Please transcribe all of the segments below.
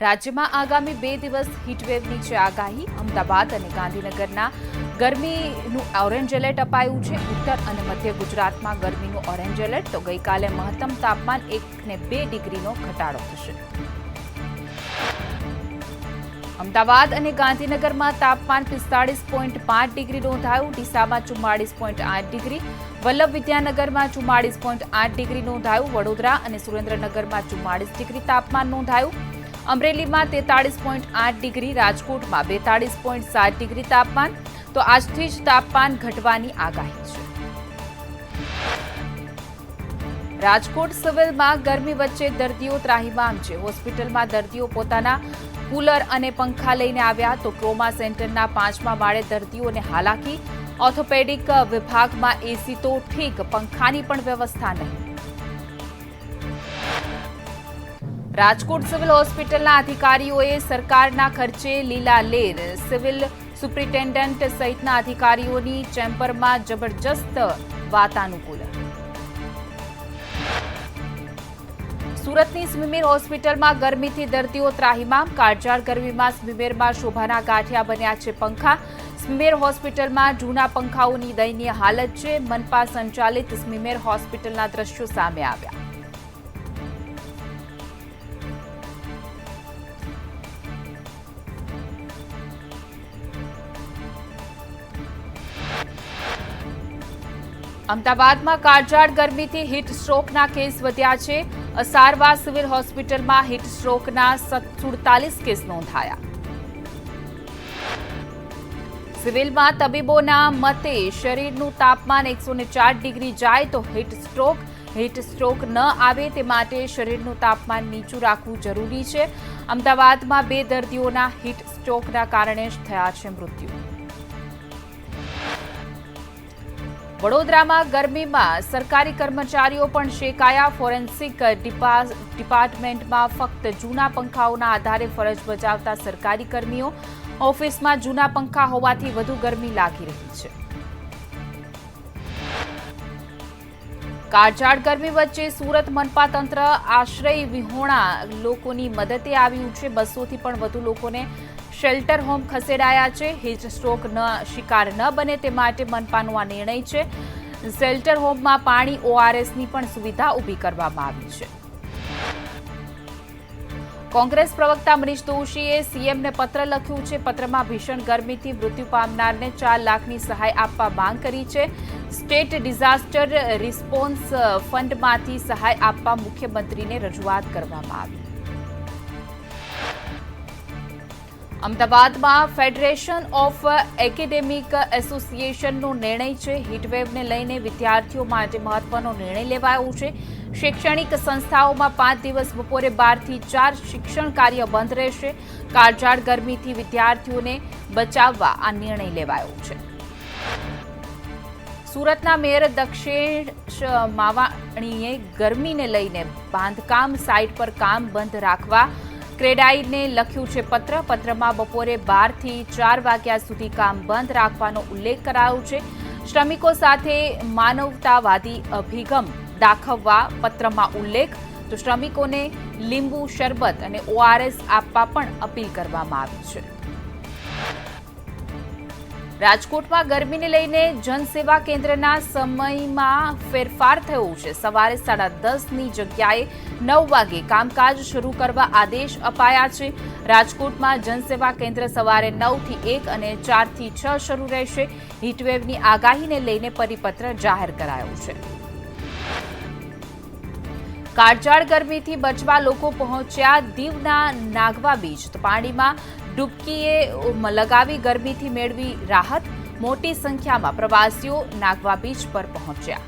રાજ્યમાં આગામી 2 દિવસ હીટવેવની છે આગાહી। અમદાવાદ અને ગાંધીનગરના ગરમીનું ઓરેન્જ એલર્ટ અપાયું છે। ઉત્તર અને મધ્ય ગુજરાતમાં ગરમીનું ઓરેન્જ એલર્ટ, તો ગઈકાલે મહત્તમ તાપમાન 1 ને 2 ડિગ્રીનો ઘટાડો થશે। અમદાવાદ અને ગાંધીનગરમાં તાપમાન 45.5 ડિગ્રી નોંધાયું। ડીસામાં 44.8 ડિગ્રી, વલ્લભ વિદ્યાનગરમાં 44.8 ડિગ્રી નોંધાયું। વડોદરા અને સુરેન્દ્રનગરમાં 44 ડિગ્રી તાપમાન નોંધાયું। અમરેલીમાં 43.8 ડિગ્રી, રાજકોટમાં 42.7 ડિગ્રી તાપમાન। તો આજથી જ તાપમાન ઘટવાની આગાહી છે। રાજકોટ સિવિલમાં ગરમી વચ્ચે દર્દીઓ ત્રાહિમામ છે। હોસ્પિટલમાં દર્દીઓ પોતાના કુલર અને પંખા લઈને આવ્યા, તો ટ્રોમા સેન્ટરના 5મા માળે દર્દીઓને હાલાકી। ઓર્થોપેડિક વિભાગમાં એસી તો ઠીક, પંખાની પણ વ્યવસ્થા નહીં। રાજકોટ સિવિલ હોસ્પિટલના અધિકારીઓએ સરકારના ખર્ચે લીલા લેર। સિવિલ સુપ્રિન્ટેન્ડન્ટ સહિતના અધિકારીઓની ચેમ્બરમાં જબરજસ્ત વાતાનુકૂલન। સુરતની સ્મીમેર હોસ્પિટલમાં ગરમીથી દર્દીઓ ત્રાહિમામ। કાળઝાળ ગરમીમાં સ્મીમેરમાં શોભાના ગાંઠિયા બન્યા છે પંખા। સ્મીમેર હોસ્પિટલમાં જૂના પંખાઓની દયનીય હાલત છે। મનપા સંચાલિત સ્મીમેર હોસ્પિટલના દ્રશ્યો સામે આવ્યા। અમદાવાદમાં કાળઝાળ ગરમીથી હીટ સ્ટ્રોકના કેસ વધ્યા છે। અસારવા સિવિલ હોસ્પિટલમાં હીટ સ્ટ્રોકના 47 કેસ નોંધાયા। સિવિલમાં તબીબોના મતે શરીરનું તાપમાન 104 ડિગ્રી જાય તો હીટ સ્ટ્રોક ન આવે તે માટે શરીરનું તાપમાન નીચું રાખવું જરૂરી છે। અમદાવાદમાં 2 દર્દીઓના હીટ સ્ટ્રોકના કારણે જ થયા છે મૃત્યુ। વડોદરામાં ગરમીમાં સરકારી કર્મચારીઓ પણ શેકાયા। ફોરેન્સિક ડિપાર્ટમેન્ટમાં ફક્ત જૂના પંખાઓના આધારે ફરજ બજાવતા સરકારી કર્મીઓ। ઓફિસમાં જૂના પંખા હોવાથી વધુ ગરમી લાગી રહી છે। કાળઝાળ ગરમી વચ્ચે સુરત મનપા તંત્ર આશ્રય વિહોણા લોકોની મદદે આવ્યું છે। 200થી પણ વધુ લોકોને શેલ્ટર હોમ ખસેડાયા છે। હીટ સ્ટ્રોક શિકાર ન બને તે માટે મનપાનો આ નિર્ણય છે। શેલ્ટર હોમમાં પાણી, ઓઆરએસની પણ સુવિધા ઊભી કરવામાં આવી છે। કોંગ્રેસ પ્રવક્તા મનીષ દોશીએ સીએમને પત્ર લખ્યું છે। પત્રમાં ભીષણ ગરમીથી મૃત્યુ પામનારને 4 લાખની સહાય આપવા માંગ કરી છે। સ્ટેટ ડિઝાસ્ટર રિસ્પોન્સ ફંડમાંથી સહાય આપવા મુખ્યમંત્રીને રજૂઆત કરવામાં આવી। અમદાવાદમાં ફેડરેશન ઓફ એકેડેમિક એસોસિએશનનો નિર્ણય છે। હીટવેવને લઈને વિદ્યાર્થીઓ માટે મહત્વનો નિર્ણય લેવાયો છે। શૈક્ષણિક સંસ્થાઓમાં 5 દિવસ બપોરે 12 થી 4 શિક્ષણ કાર્ય બંધ રહેશે। કાળઝાળ ગરમીથી વિદ્યાર્થીઓને બચાવવા આ નિર્ણય લેવાયો છે। સુરતના મેયર દક્ષેશ માવાણીએ ગરમીને લઈને બાંધકામ સાઇટ પર કામ બંધ રાખવા ક્રેડાઈને લખ્યું છે પત્ર। પત્રમાં બપોરે 12 થી 4 વાગ્યા સુધી કામ બંધ રાખવાનો ઉલ્લેખ કરાયો છે। શ્રમિકો સાથે માનવતાવાદી અભિગમ દાખવવા પત્રમાં ઉલ્લેખ, તો શ્રમિકોને લીંબુ શરબત અને ઓઆરએસ આપવા પણ અપીલ કરવામાં આવી છે। રાજકોટમાં ગરમીને લઈને જનસેવા કેન્દ્રના સમયમાં ફેરફાર થયો છે। સવારે 10:30ની જગ્યાએ 9 વાગે કામકાજ શરૂ કરવા આદેશ અપાયા છે। રાજકોટમાં જનસેવા કેન્દ્ર સવારે 9 થી 1 અને 4 થી 6 શરૂ રહેશે। હીટવેવની આગાહીને લઈને પરિપત્ર જાહેર કરાયો છે। કાળઝાળ ગરમીથી બચવા લોકો પહોંચ્યા દીવના નાગવા બીચ, તો પાણીમાં ડૂબકીએ લગાવી ગરમીથી મેળવી રાહત। મોટી સંખ્યામાં પ્રવાસીઓ નાગવા બીચ પર પહોંચ્યા।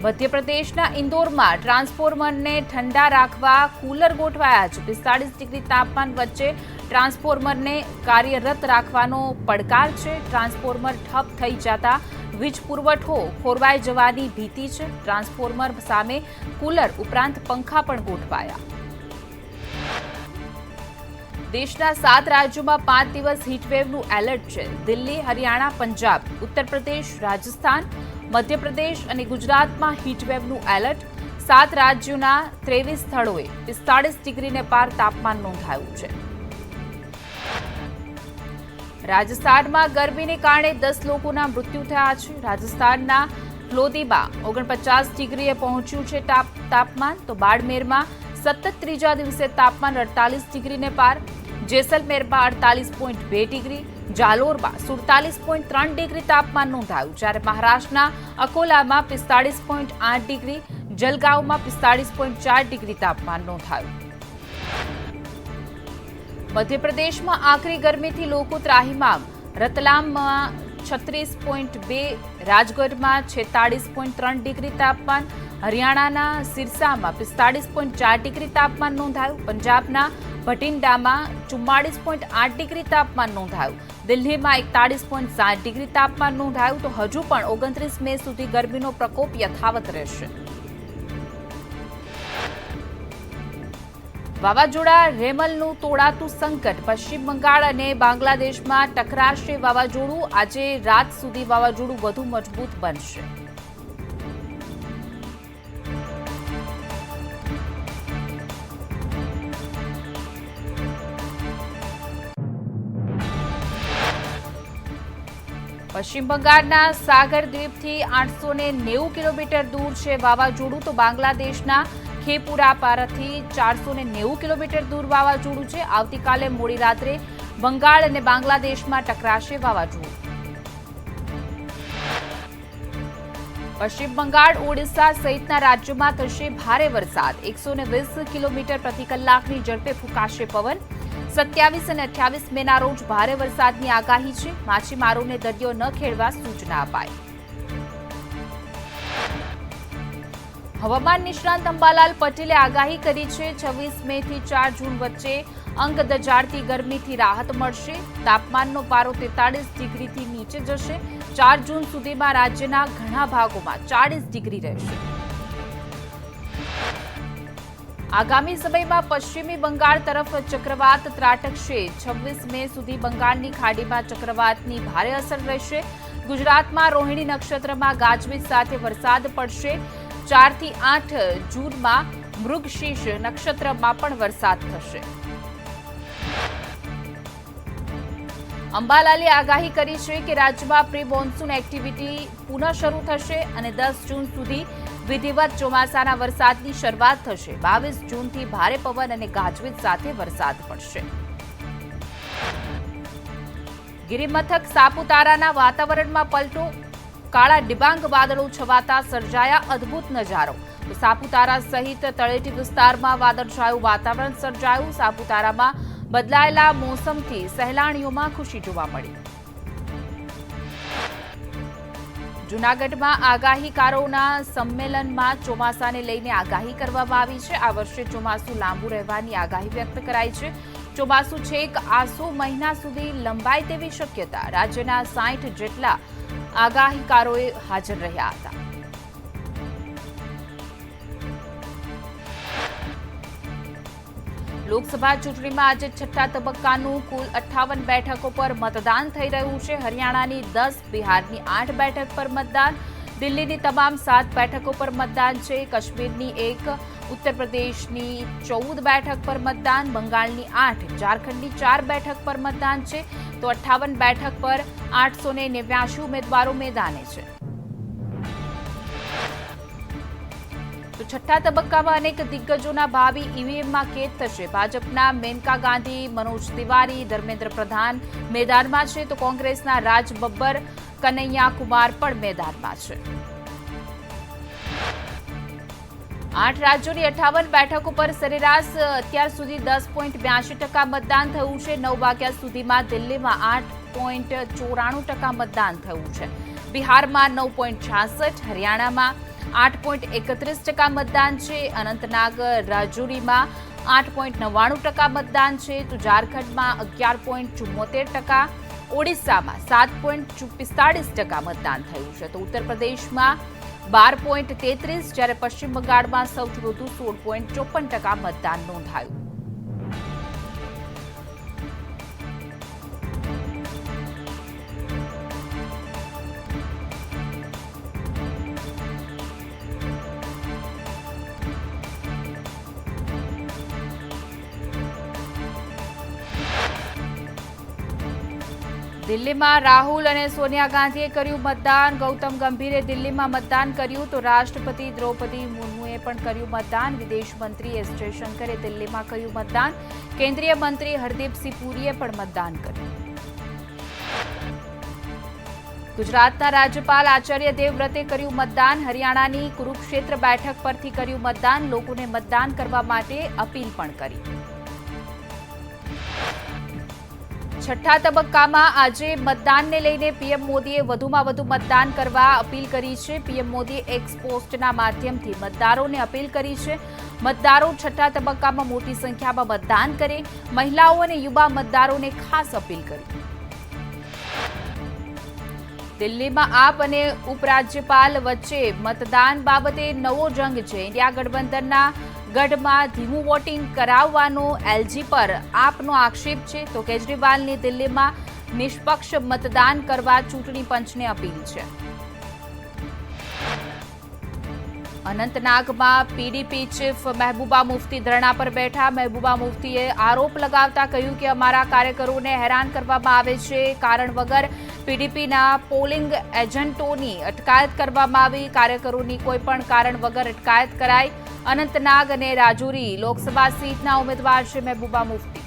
મધ્યપ્રદેશના ઇન્દોરમાં ટ્રાન્સફોર્મરને ઠંડા રાખવા કુલર ગોઠવાયા છે। 45 ડિગ્રી તાપમાન વચ્ચે ટ્રાન્સફોર્મરને કાર્યરત રાખવાનો પડકાર છે। ટ્રાન્સફોર્મર ઠપ થઈ જતા વીજ પુરવઠો ખોરવાઈ જવાની ભીતિ છે। ટ્રાન્સફોર્મર સામે કુલર ઉપરાંત પંખા પણ ગોઠવાયા। દેશના 7 રાજ્યોમાં 5 દિવસ હીટવેવનું એલર્ટ છે। દિલ્હી, હરિયાણા, પંજાબ, ઉત્તર પ્રદેશ, રાજસ્થાન, મધ્યપ્રદેશ અને ગુજરાતમાં હીટવેવનું એલર્ટ। 7 રાજ્યોના 23 સ્થળોએ 45 ડિગ્રીને પાર તાપમાન નોંધાયું છે. રાજસ્થાનમાં ગરમીને કારણે 10 લોકોના મૃત્યુ થયા છે. રાજસ્થાનના લોધીમાં 49 ડિગ્રીએ પહોંચ્યું છે તાપમાન. તો બાડમેરમાં સતત ત્રીજા દિવસે તાપમાન 48 ડિગ્રીને પાર. જેસલમેરમાં 48.2 ડિગ્રી, જાલોરમાં 47.3 ડિગ્રી તાપમાન નોંધાયું, જ્યારે મહારાષ્ટ્રના અકોલામાં 45.8 ડિગ્રી, જલગાંવમાં 45.4 ડિગ્રી તાપમાન નોંધાયું. મધ્યપ્રદેશમાં આકરી ગરમીથી લોકો ત્રાહિમામ. રતલામમાં 36.2, રાજગઢમાં 46.3 ડિગ્રી તાપમાન, હરિયાણાના સિરસામાં 45.4 ડિગ્રી તાપમાન નોંધાયું, પંજાબના ભટિંડામાં 44.8 ડિગ્રી તાપમાન નોંધાયું, દિલ્હીમાં 41.7 ડિગ્રી તાપમાન નોંધાયું. તો હજુ પણ 29 મે સુધી ગરમીનો પ્રકોપ યથાવત રહેશે. વાવાઝોડા રેમલનું તોડાતું સંકટ. પશ્ચિમ બંગાળ અને બાંગ્લાદેશમાં ટકરાશે વાવાઝોડું. આજે રાત સુધી વાવાઝોડું વધુ મજબૂત બનશે. પશ્ચિમ બંગાળના સાગર દ્વીપથી 890 કિલોમીટર દૂર છે વાવાઝોડું. તો બાંગ્લાદેશના ખેપુરાપારાથી 490 કિલોમીટર દૂર વાવાઝોડું છે. આવતીકાલે મોડી રાત્રે બંગાળ અને બાંગ્લાદેશમાં ટકરાશે વાવાઝોડું. પશ્ચિમ બંગાળ, ઓડિશા સહિતના રાજ્યોમાં થશે ભારે વરસાદ. 120 કિલોમીટર પ્રતિ કલાકની ઝડપે ફૂંકાશે પવન. 27 અને 28 મેના રોજ ભારે વરસાદની આગાહી છે. માછીમારોને દરિયો ન ખેડવા સૂચના અપાઈ. હવામાન નિષ્ણાંત અંબાલાલ પટેલે આગાહી કરી છે 26 મે થી 4 જૂન વચ્ચે અંગ દજાડતી ગરમીથી રાહત મળશે. તાપમાનનો પારો 43 ડિગ્રીથી નીચે જશે. 4 જૂન સુધીમાં રાજ્યના ઘણા ભાગોમાં 40 ડિગ્રી રહેશે. આગામી સમયમાં પશ્ચિમી બંગાળ તરફ ચક્રવાત ત્રાટકશે. 26 મે સુધી બંગાળની ખાડીમાં ચક્રવાતની ભારે અસર રહેશે. ગુજરાતમાં રોહિણી નક્ષત્રમાં ગાજવીજ સાથે વરસાદ પડશે. 4 થી 8 જૂનમાં મૃગશીર્ષ નક્ષત્રમાં પણ વરસાદ થશે. અંબાલાલે આગાહી કરી છે કે રાજ્યમાં પ્રી મોન્સૂન એક્ટિવિટી પુનઃ શરૂ થશે અને 10 જૂન સુધી વિધિવત ચોમાસાના વરસાદની શરૂઆત થશે. 22 જૂનથી ભારે પવન અને ગાજવીજ સાથે વરસાદ પડશે. ગિરિમથક સાપુતારાના વાતાવરણમાં પલટો. કાળા ડિબાંગ વાદળો છવાતા સર્જાયા અદ્ભુત નજારો. સાપુતારા સહિત તળેટી વિસ્તારમાં વાદળછાયું વાતાવરણ સર્જાયું. સાપુતારામાં બદલાયેલા મોસમથી સહેલાણીઓમાં ખુશી જોવા મળી. જૂનાગઢમાં આગાહીકારોના સંમેલનમાં ચોમાસાને લઈને આગાહી કરવામાં આવી છે. આ વર્ષે ચોમાસું લાંબુ રહેવાની આગાહી વ્યક્ત કરાઈ છે. ચોમાસું છેક આસો મહિના સુધી લંબાય તેવી શક્યતા. રાજ્યના 60 જેટલા આગાહીકારોએ હાજર રહ્યા હતા. લોકસભા ચૂંટણીમાં આજે છઠ્ઠા તબક્કાનું કુલ 58 બેઠકો પર મતદાન થઈ રહ્યું છે. હરિયાણાની 10, બિહારની 8 બેઠક પર મતદાન, દિલ્હીની તમામ 7 બેઠકો પર મતદાન છે. કાશ્મીરની 1, ઉત્તર પ્રદેશની 14 બેઠક પર મતદાન, બંગાળની 8, ઝારખંડની 4 બેઠક પર મતદાન છે. તો 58 બેઠક પર 889 ઉમેદવારો મેદાને છે. તો છઠ્ઠા તબક્કામાં અનેક દિગ્ગજોના ભાવિ ઈવીએમમાં કેદ થશે. ભાજપના મેનકા ગાંધી, મનોજ તિવારી, ધર્મેન્દ્ર પ્રધાન મેદાનમાં છે. તો કોંગ્રેસના રાજ બબ્બર, કનૈયા કુમાર પણ મેદાનમાં છે. 8 રાજ્યોની 58 બેઠકો પર સરેરાશ અત્યાર સુધી 10.82% મતદાન થયું છે. 9 વાગ્યા સુધીમાં દિલ્હીમાં 8.94% મતદાન થયું છે. બિહારમાં 9.66%, હરિયાણામાં 8.31% મતદાન છે. અનંતનાગ, રાજૌરીમાં 8.99% મતદાન છે. તો ઝારખંડમાં 11.74%, ઓડિશામાં 7.45% મતદાન થયું છે. તો ઉત્તર પ્રદેશમાં 12.33%, જ્યારે પશ્ચિમ બંગાળમાં સૌથી વધુ 16.54% મતદાન નોંધાયું. દિલ્હીમાં રાહુલ અને સોનિયા ગાંધીએ કર્યું મતદાન. ગૌતમ ગંભીરે દિલ્હીમાં મતદાન કર્યું તો રાષ્ટ્રપતિ દ્રૌપદી મુર્મુએ પણ કર્યું મતદાન. વિદેશ મંત્રી એસ જયશંકરે દિલ્હીમાં કર્યું મતદાન. કેન્દ્રીય મંત્રી હરદીપસિંહ પુરીએ પણ મતદાન કર્યું. ગુજરાતના રાજ્યપાલ આચાર્ય દેવવ્રતે કર્યું મતદાન. હરિયાણાની કુરુક્ષેત્ર બેઠક પરથી કર્યું મતદાન. લોકોને મતદાન કરવા માટે અપીલ પણ કરી. છઠ્ઠા તબક્કામાં આજે મતદાનને લઈને પીએમ મોદીએ વધુમાં વધુ મતદાન કરવા અપીલ કરી છે. પીએમ મોદીએ એક્સ પોસ્ટના માધ્યમથી મતદારોને અપીલ કરી છે. મતદારો છઠ્ઠા તબક્કામાં મોટી સંખ્યામાં મતદાન કરે. મહિલાઓ અને યુવા મતદારોને ખાસ અપીલ કરી. દિલ્હીમાં આપ અને ઉપરાજ્યપાલ વચ્ચે મતદાન બાબતે નવો જંગ છે. ઇન્ડિયા ગઠબંધનના ગઢમાં ધીમું વોટિંગ કરાવવાનો એલજી પર આપનો આક્ષેપ છે તો કેજરીવાલની દિલ્હીમાં નિષ્પક્ષ મતદાન કરવા ચૂંટણી પંચને અપીલ છે. અનંતનાગમાં પીડીપી ચીફ મહેબૂબા મુફ્તી ધરણા પર બેઠા. મહેબૂબા મુફ્તીએ આરોપ લગાવતા કહ્યું કે અમારા કાર્યકરોને હેરાન કરવામાં આવે છે. કારણ વગર પીડીપીના પોલિંગ એજન્ટોની અટકાયત કરવામાં આવી. કાર્યકરોની કોઈ પણ કારણ વગર અટકાયત કરાઈ. અનંતનાગ અને રાજૌરી લોકસભા સીટના ઉમેદવાર છે મહેબૂબા મુફ્તી.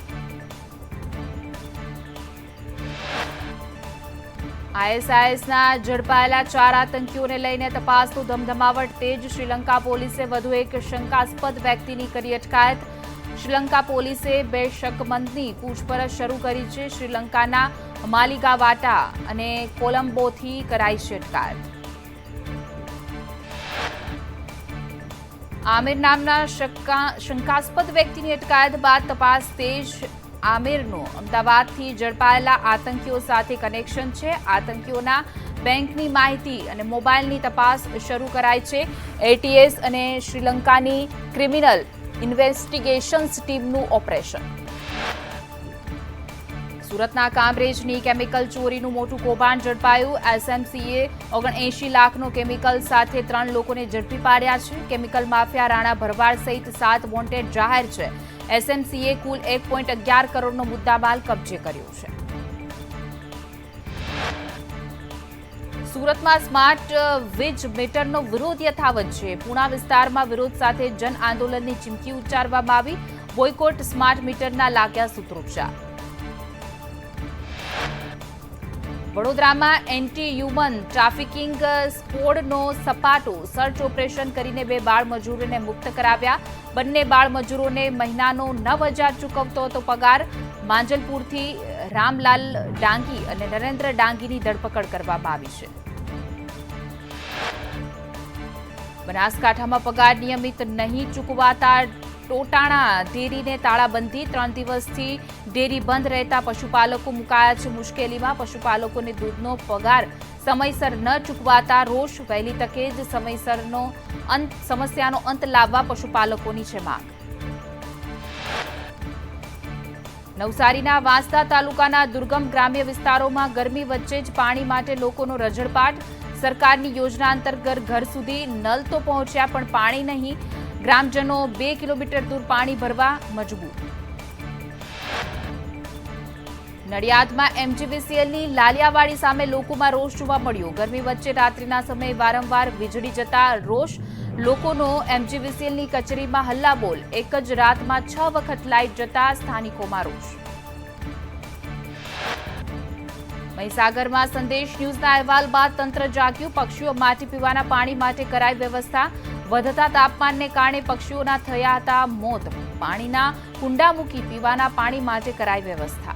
આઈએસઆઈએસના ઝડપાયેલા 4 આતંકીઓને લઈને તપાસનો ધમધમાવટ તેજ. શ્રીલંકા પોલીસે વધુ એક શંકાસ્પદ વ્યક્તિની કરી અટકાયત. શ્રીલંકા પોલીસે 2 શકમંદની પૂછપરછ શરૂ કરી છે. શ્રીલંકાના માલિગાવાટા અને કોલંબોથી કરાઈ છે અટકાયત. આમિર નામના શંકાસ્પદ વ્યક્તિની અટકાયત બાદ તપાસ તેજ. આમિરનું અમદાવાદથી ઝડપાયેલા આતંકીઓ સાથે કનેક્શન છે. આતંકીઓના બેંકની માહિતી અને મોબાઈલની તપાસ શરૂ કરાઈ છે. એટીએસ અને શ્રીલંકાની ક્રિમિનલ ઇન્વેસ્ટિગેશન્સ ટીમનું ઓપરેશન. સુરતના કામરેજની કેમિકલ ચોરીનું મોટું કૌભાંડ ઝડપાયું. એસએમસીએ 79 લાખનો કેમિકલ સાથે 3 લોકોને ઝડપી પાડ્યા છે. કેમિકલ માફિયા રાણા ભરવાડ સહિત 7 વોન્ટેડ જાહેર છે. એસએમસીએ કુલ 1.11 કરોડનો મુદ્દામાલ કબજે કર્યો છે. સુરતમાં સ્માર્ટ વીજ મીટરનો વિરોધ યથાવત છે. પૂણા વિસ્તારમાં વિરોધ સાથે જન આંદોલનની ચીમકી ઉચ્ચારવામાં આવી. બોયકોટ સ્માર્ટ મીટરના લાગ્યા સૂત્રોચ્ચાર. વડોદરામાં એન્ટી હ્યુમન ટ્રાફિકિંગ સ્ક્વોડનો સપાટો સર્ચ ઓપરેશન કરીને 2 બાળ મજૂરોને મુક્ત કરાવ્યા. બંને બાળ મજૂરોને મહિનાનો 9,000 ચૂકવતો હતો પગાર. માંજલપુરથી રામલાલ ડાંગી અને નરેન્દ્ર ડાંગીની ધરપકડ કરવામાં આવી છે. બનાસકાંઠામાં પગાર નિયમિત નહીં ચૂકવાતા ટોટાણા ડેરીને તાળાબંધી. 3 દિવસથી ડેરી બંધ રહેતા પશુપાલકો મુકાયા છે મુશ્કેલીમાં. પશુપાલકોને દૂધનો પગાર સમયસર ન ચૂકવાતા રોષ. વહેલી તકે જ સમસ્યાનો અંત લાવવા પશુપાલકોની છે માંગ. નવસારીના વાંસદા તાલુકાના દુર્ગમ ગ્રામ્ય વિસ્તારોમાં ગરમી વચ્ચે જ પાણી માટે લોકોનો રઝળપાટ. સરકારની યોજના અંતર્ગત ઘર સુધી નલ તો પહોંચ્યા પણ પાણી નહીં. ગ્રામજનો 2 કિલોમીટર દૂર પાણી ભરવા મજબૂર. નડિયાદમાં એમજીવીસીએલની લાલિયાવાડી સામે લોકોમાં રોષ જોવા મળ્યો. ગરમી વચ્ચે રાત્રિના સમયે વારંવાર વીજળી જતા રોષ. લોકોનો એમજીવીસીએલની કચેરીમાં હલ્લાબોલ. એક જ રાતમાં 6 વખત લાઇટ જતા સ્થાનિકોમાં રોષ. મહીસાગરમાં સંદેશ ન્યૂઝના અહેવાલ બાદ તંત્ર જાગ્યું. પક્ષીઓ માટે પીવાના પાણી માટે કરાઈ વ્યવસ્થા. વધતા તાપમાનને કારણે પક્ષીઓના થયા હતા મોત. પાણીના કુંડા મૂકી પીવાના પાણી માટે કરાઈ વ્યવસ્થા.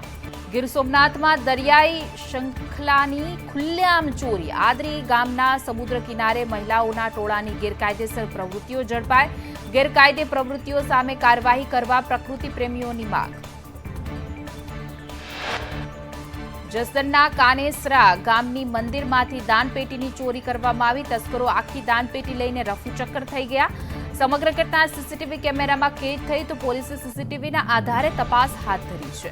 ગીર સોમનાથમાં દરિયાઈ શૃંખલાની ખુલ્લેઆમ ચોરી. આદરી ગામના સમુદ્ર કિનારે મહિલાઓના ટોળાની ગેરકાયદેસર પ્રવૃત્તિઓ ઝડપાઈ. ગેરકાયદે પ્રવૃત્તિઓ સામે કાર્યવાહી કરવા પ્રકૃતિ પ્રેમીઓની માંગ. જસદણના કાનેસરા ગામની મંદિરમાંથી દાનપેટીની ચોરી કરવામાં આવી. તસ્કરો આખી દાનપેટી લઈને રફુચક્કર થઈ ગયા. સમગ્ર ઘટના સીસીટીવી કેમેરામાં કેદ થઈ તો પોલીસે સીસીટીવીના આધારે તપાસ હાથ ધરી છે.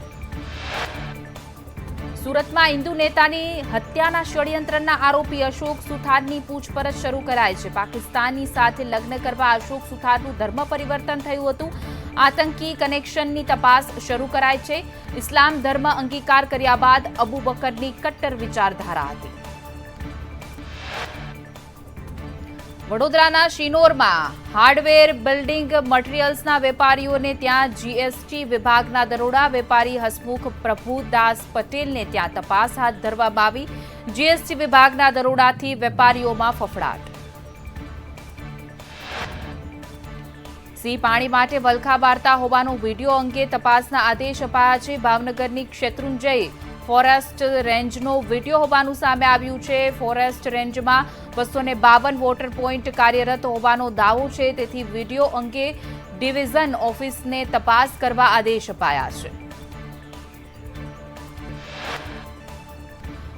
સુરતમાં હિન્દુ નેતાની હત્યાના ષડયંત્રના આરોપી અશોક સુથારની પૂછપરછ શરૂ કરાઈ છે. પાકિસ્તાની સાથે લગ્ન કરવા અશોક સુથારનું ધર્મ પરિવર્તન થયું હતું. આતંકી કનેક્શનની તપાસ શરૂ કરાઈ છે. ઇસ્લામ ધર્મ અંગીકાર કર્યા બાદ અબુ બકરની કટ્ટર વિચારધારા હતી. વડોદરાના શિનોરમાં હાર્ડવેર બિલ્ડિંગ મટીરીયલ્સના વેપારીઓને ત્યાં જીએસટી વિભાગના દરોડા. વેપારી હસમુખ પ્રભુદાસ પટેલને ત્યાં તપાસ હાથ ધરવામાં આવી. જીએસટી વિભાગના દરોડાથી વેપારીઓમાં ફફડાટ. સિંહ પાણી માટે વલખા બારતા હોવાનો વિડીયો અંગે તપાસના આદેશ અપાયા છે. ભાવનગરની શેત્રુંજય ફોરેસ્ટ રેન્જનો વિડીયો હોવાનું સામે આવ્યું છે. ફોરેસ્ટ રેન્જમાં 252 વોટર પોઈન્ટ કાર્યરત હોવાનો દાવો છે. તેથી વિડીયો અંગે ડિવિઝન ઓફિસને તપાસ કરવા આદેશ અપાયા છે.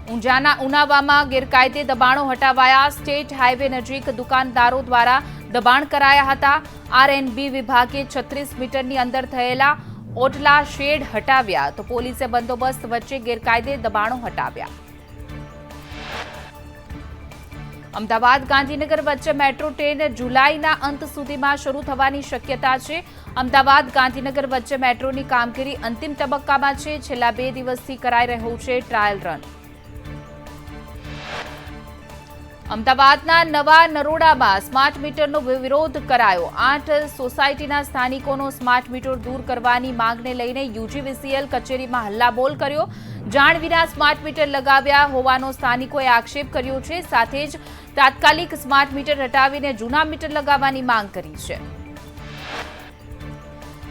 ઊંઝાના ઉનાવામાં ગેરકાયદે દબાણો હટાવાયા. સ્ટેટ હાઈવે નજીક દુકાનદારો દ્વારા દબાણ કરાયા હતા. આરએનબી વિભાગે 36 મીટરની અંદર થયેલા ઓટલા શેડ હટાવ્યા તો પોલીસે બંદોબસ્ત વચ્ચે ગેરકાયદે દબાણો હટાવ્યા. અમદાવાદ ગાંધીનગર વચ્ચે મેટ્રો ટ્રેન જુલાઈના અંત સુધીમાં શરૂ થવાની શક્યતા છે. અમદાવાદ ગાંધીનગર વચ્ચે મેટ્રોની કામગીરી અંતિમ તબક્કામાં છે. છેલ્લા 2 દિવસથી કરાઈ રહ્યું છે ટ્રાયલ રન. અમદાવાદના નવા નરોડામાં સ્માર્ટ મીટરનો વિરોધ કરાયો. 8 સોસાયટીના સ્થાનિકોનો સ્માર્ટ મીટર દૂર કરવાની માંગને લઈને યુજીવીસીએલ કચેરીમાં હલ્લાબોલ કર્યો. જાણ વિના સ્માર્ટ મીટર લગાવ્યા હોવાનો સ્થાનિકોએ આક્ષેપ કર્યો છે. સાથે જ તાત્કાલિક સ્માર્ટ મીટર હટાવીને જૂના મીટર લગાવવાની માંગ કરી છે.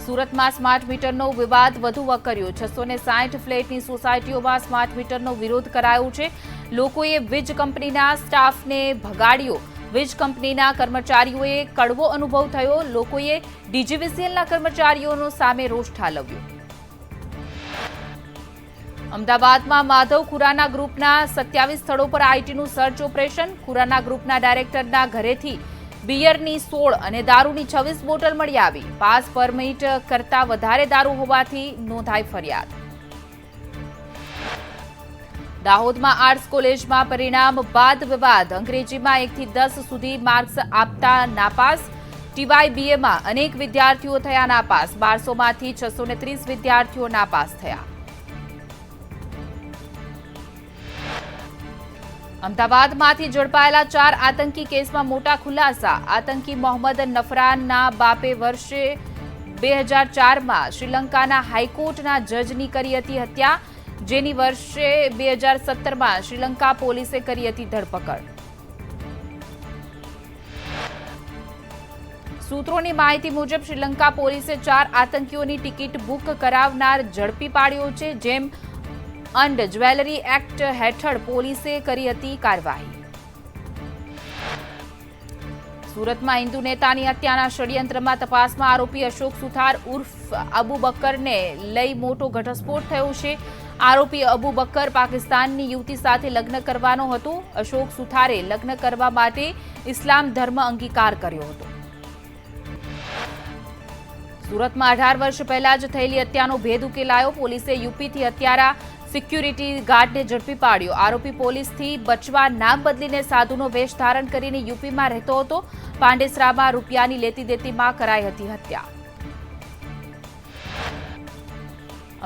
સુરતમાં સ્માર્ટ મીટરનો વિવાદ વધુ વકર્યો. 660 ફ્લેટની સોસાયટીઓમાં સ્માર્ટ મીટરનો વિરોધ કરાયો છે. લોકોએ વીજ કંપનીના સ્ટાફને ભગાડ્યો. વીજ કંપનીના કર્મચારીઓએ કડવો અનુભવ થયો. લોકોએ ડીજીવીસીએલના કર્મચારીઓનો સામે રોષ ઠાલવ્યો. અમદાવાદમાં માધવ ખુરાના ગ્રુપના 27 સ્થળો પર આઈટીનું સર્ચ ઓપરેશન. ખુરાના ગ્રુપના ડાયરેક્ટરના ઘરેથી બિયરની 16 અને દારૂની 26 બોટલ મળી આવી. પાસ પરમિટ કરતા વધારે દારૂ હોવાથી નોંધાઈ ફરિયાદ. દાહોદમાં આર્ટ્સ કોલેજમાં પરિણામ બાદ વિવાદ. અંગ્રેજીમાં 1 થી 10 સુધી માર્ક્સ આપતા નાપાસ. ટીવાયબીએમાં અનેક વિદ્યાર્થીઓ થયા નાપાસ. 1200માંથી 630 વિદ્યાર્થીઓ નાપાસ થયા. અમદાવાદમાંથી ઝડપાયેલા 4 આતંકી કેસમાં મોટા ખુલાસા. આતંકી મોહમ્મદ નફરાનના બાપે વર્ષે 2004માં શ્રીલંકાના હાઈકોર્ટના જજની કરી હતી હત્યા, જેની વર્ષે 2017માં શ્રીલંકા પોલીસે કરી હતી ધરપકડ. સૂત્રોની માહિતી મુજબ શ્રીલંકા પોલીસે 4 આતંકીઓની ટિકિટ બુક કરાવનાર ઝડપી પાડ્યો છે. જેમ અંડ જ્વેલરી એક્ટ હેઠળ પોલીસે કરી હતી કાર્યવાહી. સુરતમાં હિન્દુ નેતાની હત્યાના ષડયંત્રમાં તપાસમાં આરોપી અશોક સુથાર ઉર્ફ અબુ બકરને લઈ મોટો ઘટસ્ફોટ થયો છે. આરોપી અબુ બકર પાકિસ્તાનની યુવતી સાથે લગ્ન કરવાનો હતો. અશોક સુથારે લગ્ન કરવા માટે ઇસ્લામ ધર્મ અંગીકાર કર્યો હતો. સુરતમાં 18 વર્ષ પહેલા જ થયેલી હત્યાનો ભેદ ઉકેલાયો. પોલીસે યુપીથી હત્યારા સિક્યુરિટી ગાર્ડને ઝડપી પાડ્યો. આરોપી પોલીસથી બચવા નામ બદલીને સાધુનો વેશ ધારણ કરીને યુપીમાં રહેતો હતો. પાંડેસરામાં રૂપિયાની લેતી દેતીમાં કરાઈ હતી હત્યા.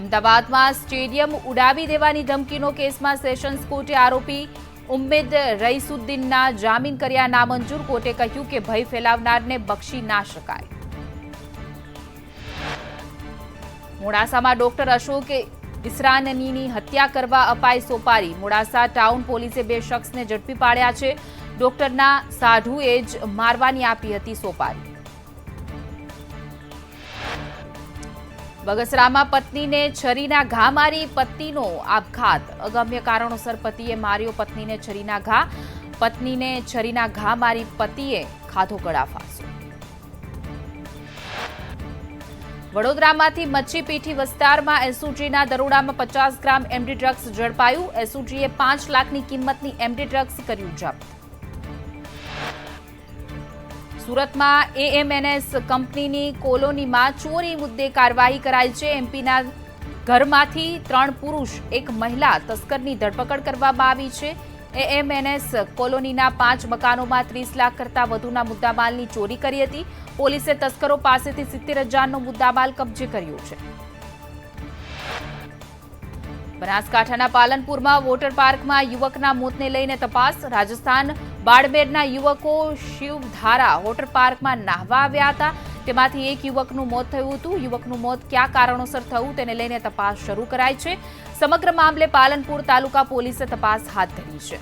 અમદાવાદમાં સ્ટેડિયમ ઉડાવી દેવાની ધમકીનો કેસમાં સેશન્સ કોર્ટે આરોપી ઉમ્મેદ રઈસુદ્દીનના જામીન કર્યા નામંજૂર. કોર્ટે કહ્યું કે ભય ફેલાવનારને બક્ષી ના શકાય. મોડાસામાં ડોક્ટર અશોક ઇસરાનીની હત્યા કરવા અપાઈ સોપારી. મોડાસા ટાઉન પોલીસે 2 શખ્સને ઝડપી પાડ્યા છે. ડોક્ટરના સાઢુએ જ મારવાની આપી હતી સોપારી. બગસરામાં પત્નીને છરીના ઘા મારી પતિનો આપઘાત. અગમ્ય કારણોસર પતિએ માર્યો પત્નીને છરીના ઘા. પત્નીને છરીના ઘા મારી પતિએ ખાધો ગળાફાંસો. વડોદરામાંથી મચ્છીપીઠી વિસ્તારમાં એસઓજીના દરોડામાં 50 ગ્રામ એમડી ડ્રગ્સ ઝડપાયું. એસઓજીએ 5 લાખની કિંમતની એમડી ડ્રગ્સ કર્યું જપ્ત. સુરતમાં એએમએનએસ કંપનીની કોલોનીમાં ચોરી મુદ્દે કાર્યવાહી કરાઈ છે. એમપીના ઘરમાંથી 3 પુરુષ 1 મહિલા તસ્કરની ધરપકડ કરવામાં આવી છે. એએમએનએસ કોલોનીના 5 મકાનોમાં 30 લાખ કરતા વધુના મુદ્દામાલની ચોરી કરી હતી. પોલીસે તસ્કરો પાસેથી 70,000નો મુદ્દામાલ કબજે કર્યો છે. બનાસકાંઠાના પાલનપુરમાં વોટર પાર્કમાં યુવકના મોતને લઈને તપાસ. રાજસ્થાન બાડમેરના યુવકો શિવધારા વોટર પાર્કમાં નાહવા આવ્યા હતા. તેમાંથી એક યુવકનું મોત થયું હતું. યુવકનું મોત કયા કારણોસર થયું તેને લઈને તપાસ શરૂ કરાઈ છે. સમગ્ર મામલે પાલનપુર તાલુકા પોલીસે તપાસ હાથ ધરી છે.